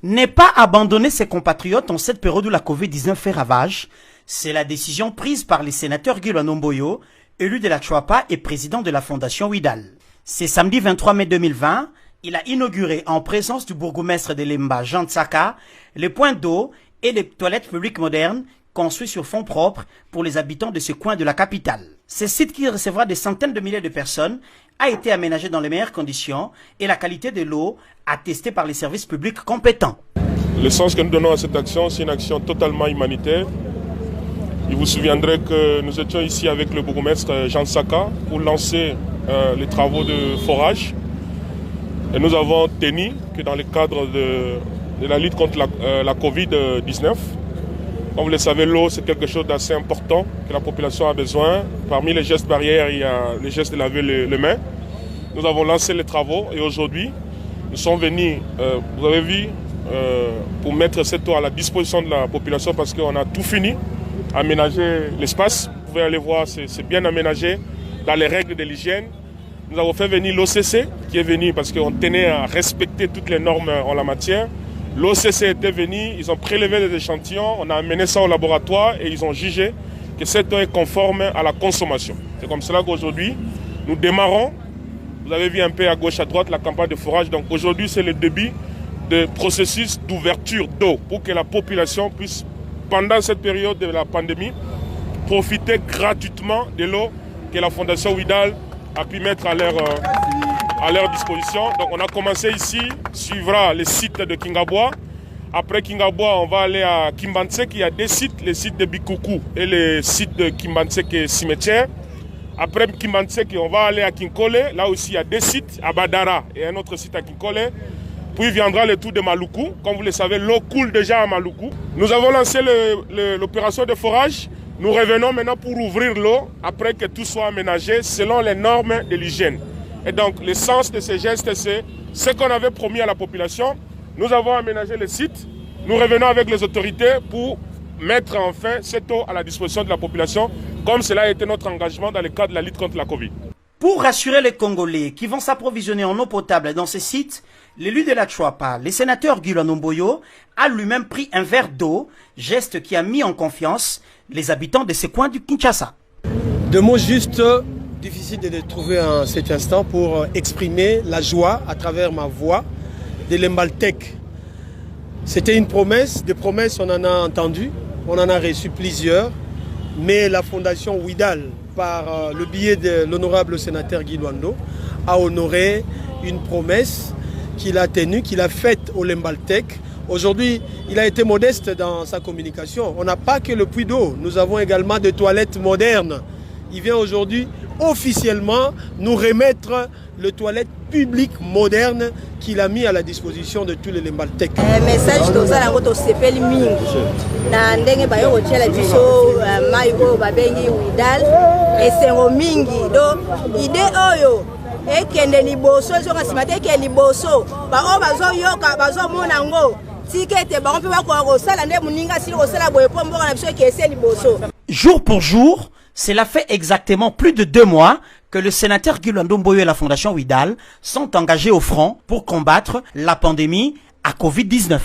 Ne pas abandonner ses compatriotes en cette période où la Covid-19 fait ravage, c'est la décision prise par les sénateurs Guy Lwanomboyo, élu de la Chouapa et président de la Fondation Widal. C'est samedi 23 mai 2020, il a inauguré en présence du bourgmestre de Lemba, Jean Tsaka, les points d'eau et les toilettes publiques modernes construits sur fonds propres pour les habitants de ce coin de la capitale. Ce site qui recevra des centaines de milliers de personnes a été aménagé dans les meilleures conditions et la qualité de l'eau attestée par les services publics compétents. Le sens que nous donnons à cette action, c'est une action totalement humanitaire. Il vous souviendrez que nous étions ici avec le bourgmestre Jean Tsaka pour lancer les travaux de forage. Et nous avons tenu que dans le cadre de la lutte contre la Covid-19, comme vous le savez, l'eau c'est quelque chose d'assez important que la population a besoin. Parmi les gestes barrières, il y a le geste de laver les mains. Nous avons lancé les travaux et aujourd'hui, nous sommes venus, vous avez vu, pour mettre cette eau à la disposition de la population parce qu'on a tout fini, aménager l'espace. Vous pouvez aller voir, c'est bien aménagé dans les règles de l'hygiène. Nous avons fait venir l'OCC qui est venu parce qu'on tenait à respecter toutes les normes en la matière. L'OCC était venu, ils ont prélevé des échantillons, on a amené ça au laboratoire et ils ont jugé que cette eau est conforme à la consommation. C'est comme cela qu'aujourd'hui, nous démarrons, vous avez vu un peu à gauche, à droite, la campagne de forage. Donc aujourd'hui, c'est le début de processus d'ouverture d'eau pour que la population puisse, pendant cette période de la pandémie, profiter gratuitement de l'eau que la Fondation Widal a pu mettre à leur disposition. Donc on a commencé ici, suivra les sites de Kingabwa. Après Kingabwa, on va aller à Kimbantsek, il y a deux sites, les sites de Bikuku et le site de Kimbantsek cimetière. Après Kimbantsek, on va aller à Kinkole, là aussi il y a deux sites, à Badara et un autre site à Kinkole. Puis viendra le tour de Maluku. Comme vous le savez, l'eau coule déjà à Maluku. Nous avons lancé l'opération de forage. Nous revenons maintenant pour ouvrir l'eau après que tout soit aménagé selon les normes de l'hygiène. Et donc, le sens de ces gestes, c'est ce qu'on avait promis à la population. Nous avons aménagé le site. Nous revenons avec les autorités pour mettre enfin cette eau à la disposition de la population, comme cela a été notre engagement dans le cadre de la lutte contre la Covid. Pour rassurer les Congolais qui vont s'approvisionner en eau potable dans ces sites, l'élu de la Chouapa, le sénateur Guy Lwanomboyo, a lui-même pris un verre d'eau, geste qui a mis en confiance les habitants de ce coin du Kinshasa. Deux mots juste, difficile de les trouver en cet instant pour exprimer la joie à travers ma voix de l'Embaltec. C'était une promesse, des promesses on en a entendu, on en a reçu plusieurs, mais la Fondation Widal, par le biais de l'honorable sénateur Guy Lwando, a honoré une promesse qu'il a tenue, qu'il a faite au Lembaltec. Aujourd'hui, il a été modeste dans sa communication. On n'a pas que le puits d'eau, nous avons également des toilettes modernes. Il vient aujourd'hui officiellement nous remettre les toilettes publiques modernes qu'il a mis à la disposition de tous les Lembaltec. Message de ça, on s'appelle Mingi. Na ndenge bayo kotiela biso mai oyo babengi Widal et c'est au Mingi. Donc idée oyo ekende liboso ezoka simate ke liboso ba o bazo yoka bazo mona ngo tikete ba on peut ba ko sala nde muninga sili ko sala boye pombo na biso ke ese liboso. Jour pour jour, cela fait exactement plus de 2 mois que le sénateur Guy Lwanomboyo et la Fondation Widal sont engagés au front pour combattre la pandémie à Covid-19.